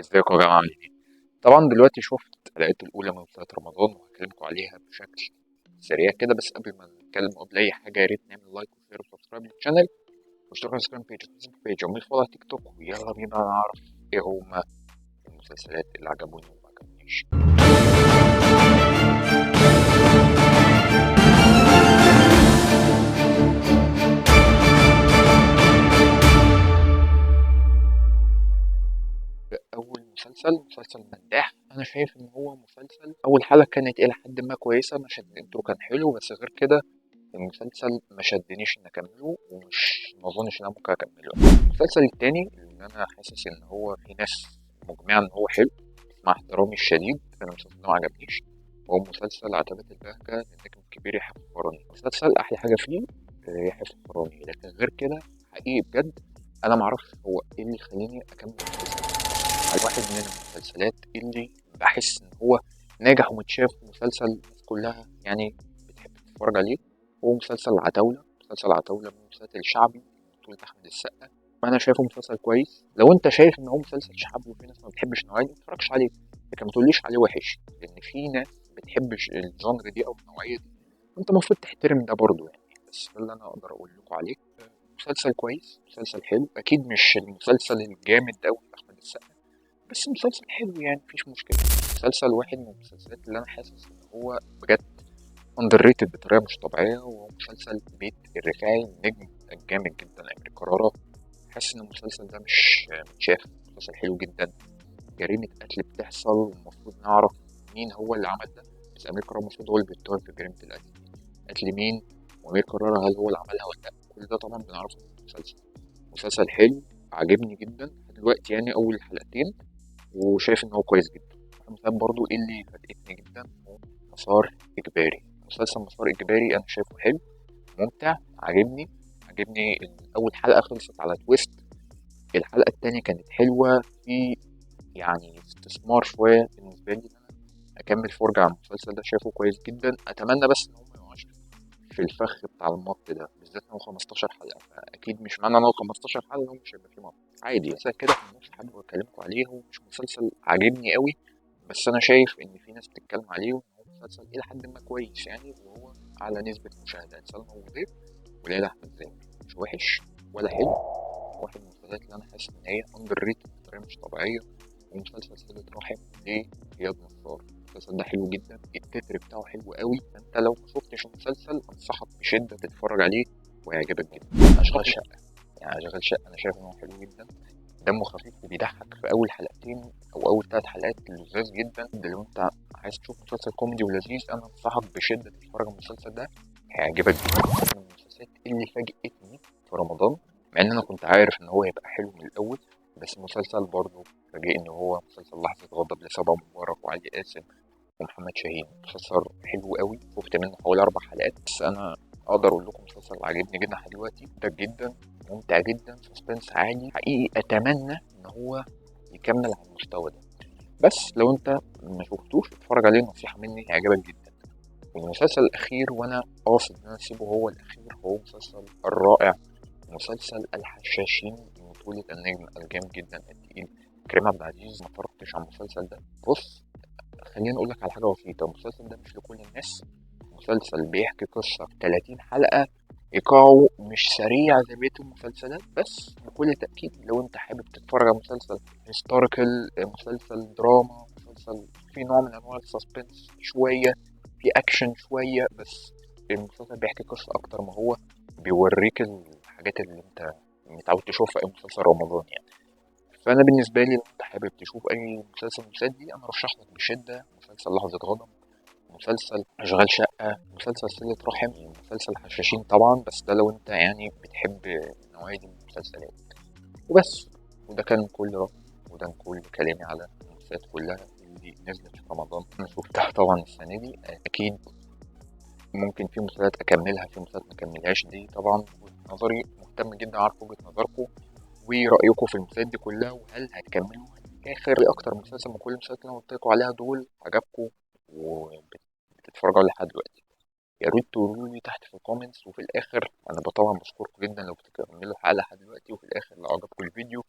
ازيكم يا جماعة عاملين ايه؟ طبعا دلوقتي شفت الحلقات الأولى من مسلسل رمضان وهكلمكم عليها بشكل سريع كده. بس قبل ما نتكلم قبل أي حاجة يا ريت نعمل لايك وشير وسبسكرايب للشانل واشتركوا على الانستجرام بيج والفيسبوك بيج ومي فولو على تيك توك. ويلا بينا نعرف ايه هما المسلسلات اللي عجبوني وما عجبونيش. أول مسلسل مداح، أنا شايف إن هو مسلسل أول حلقة كانت إلى حد ما كويسة، ما شدته كان حلو، بس غير كده المسلسل ما شدنيش ان اكمله، ومش ما اظنش ان انا ممكن اكمله. المسلسل التاني اللي انا حاسس ان هو في ناس مجمعه ان هو حلو مع احترامي الشديد، انا المسلسل ده ما عجبنيش، هو مسلسل عتبة البهجة للنجم الكبير يحيى الفخراني. المسلسل احلى حاجه فيه يحيى الفخراني، لكن غير كده حقيقي بجد انا ما اعرفش هو ايه اللي يخليني اكمل المسلسل. على واحد من المسلسلات اللي بحس ان هو ناجح ومتشاف، مسلسل الناس كلها يعني بتحب تتفرج عليه، هو مسلسل العتاولة. مسلسل العتاولة من المسلسلات الشعبي بطولة أحمد السقا، فأنا شايفه مسلسل كويس. لو أنت شايف إن هو مسلسل شعبي وفي ناس ما بتحبش النوعية دي متتفرجش عليه، لكن ما تقوليش عليه وحش، لأن في ناس بتحب الجانر دي أو النوعية دي، وأنت المفروض تحترم ده برضه يعني. بس ده اللي أنا أقدر أقول لكم عليه. مسلسل كويس، مسلسل حلو، أكيد مش المسلسل الجامد أوي لأحمد السقا، بس مسلسل حلو يعني مفيش مشكلة. مسلسل واحد من المسلسلات اللي أنا حاسس إن هو بجد اندر ريتد بطريقه مش طبيعيه، وهو مسلسل بيت الرفاعي النجم الجامد جدا امير كرارة. حاسس ان المسلسل ده مش متشاف، مسلسل حلو جدا، جريمه قتل بتحصل والمفروض نعرف مين هو اللي عمل ده، بس امير كرارة المفروض هو اللي بيتهم في جريمه القتل. قتل مين وامير كرارة هل هو اللي عملها ولا لا، كل ده طبعا بنعرفه في المسلسل. مسلسل حلو عاجبني جدا دلوقتي يعني اول حلقتين، وشايف ان هو كويس جدا. المسلسل برضو إيه اللي فاجئتني جدا هو مسار اجباري. مسلسل مسار اجباري انا شايفه حلو ممتع، عجبني اول حلقه خلصت على تويست، الحلقه التانية كانت حلوه، في يعني استثمار شويه بالنسبه لي ان انا اكمل فرجه على المسلسل ده، شايفه كويس جدا. اتمنى بس ان هم ما يقعوش في الفخ بتاع المط ده، بالذات انه 15 حلقه، فاكيد مش معنى ان هو 15 حلقه انه مش هيبقى فيه مط. عادي بس كده في النص حابب اكلمكم عليه، هو مش مسلسل عاجبني قوي، بس انا شايف ان في ناس بتتكلم عليه وان هو مسلسل الى حد ما كويس يعني، وهو على نسبة مشاهدات. سلمى أبو غير وليلى أحمد زاهر مش وحش ولا حلو، واحد من المسلسلات اللي أنا حاسس إن هي أندر ريتد بطريقة مش طبيعية. ومسلسل صلة رحم لرياض نصار، المسلسل ده حلو جدا، التتر بتاعه حلو قوي، انت لو ما شفتش المسلسل انصحك بشدة تتفرج عليه ويعجبك جدا. أشغال شقة، يعني أشغال شقة أنا شايف إن هو حلو جدا، دمه خفيف وبيضحك في اول حلقتين او اول 3 حلقات لذيذ جدا. ده لو انت عايز تشوف مسلسل كوميدي ولذيذ انا انصحك بشده تتفرج على المسلسل ده، هيعجبك جدا. من المسلسلات اللي فاجئتني في رمضان، مع ان انا كنت عارف ان هو هيبقى حلو من الاول، بس المسلسل برضه فاجئني ان هو مسلسل لحظه غضب لصبا مبارك وعلي قاسم ومحمد شاهين. مسلسل حلو قوي، شفت منه حوالي 4 حلقات، بس انا اقدر اقول لكم مسلسل عاجبني جدا لحد دلوقتي، ده جدا ممتع جدا، سسبنس عالي حقيقي، اتمنى ان هو يكمل على المستوى ده. بس لو انت ما شفتوش اتفرج عليه، نصيحه مني هيعجبك جدا. والمسلسل الاخير وانا قاصد ان انا اسيبه هو الاخير، هو مسلسل الرائع، مسلسل الحشاشين من بطولة النجم الجامد جدا التقيل كريم عبد العزيز. ما اتفرجتش على المسلسل ده؟ بص، خليني اقول لك على حاجه بسيطه، المسلسل ده مش لكل الناس، مسلسل بيحكي قصه في 30 حلقه، ايقاعه مش سريع زي بقيه المسلسلات، بس بكل تاكيد لو انت حابب تتفرج على مسلسل هيستوريكال، مسلسل دراما، مسلسل في نوع من انواع السسبنس شويه، في اكشن شويه، بس المسلسل بيحكي قصه اكتر ما هو بيوريك الحاجات اللي انت متعود تشوفها في أي مسلسل رمضان يعني. فانا بالنسبه لي لو انت حابب تشوف اي مسلسل من المسلسلات دي انا ارشح لك بشده مسلسل لحظه غضب، مسلسل اشغال شقه، مسلسل صله رحم، مسلسل حشاشين طبعا، بس ده لو انت يعني بتحب النوعيه دي من المسلسلات. وبس، وده كان كل رأي، وده كان كل كلامي على المسلسلات كلها اللي نزلت في رمضان انا شفتها طبعا السنه دي. اكيد ممكن في مسلسلات اكملها، في مسلسلات ما اكملهاش، دي طبعا وجهة نظري، مهتم جدا اعرف وجهه نظركم ورأيكم في المسلسلات دي كلها، وهل هتكملوا للآخر؟ ايه أكتر مسلسل من كل المسلسلات اللي أنا قلت لكم عليها دول عجبكم وبتتفرجوا عليه لحد دلوقتي؟ يا ريت تقولوا لي تحت في الكومنتس. وفي الآخر أنا طبعا بشكركم جدا لو بتكملوا الحلقة لحد دلوقتي، وفي الآخر لو عجبكم الفيديو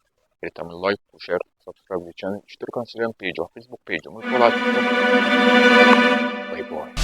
يا ريت تعمل لايك وشير وسبسكرايب للشانل، اشترك على انستجرام بيج وفيسبوك بيج ومن فولو على تيك توك. باي باي.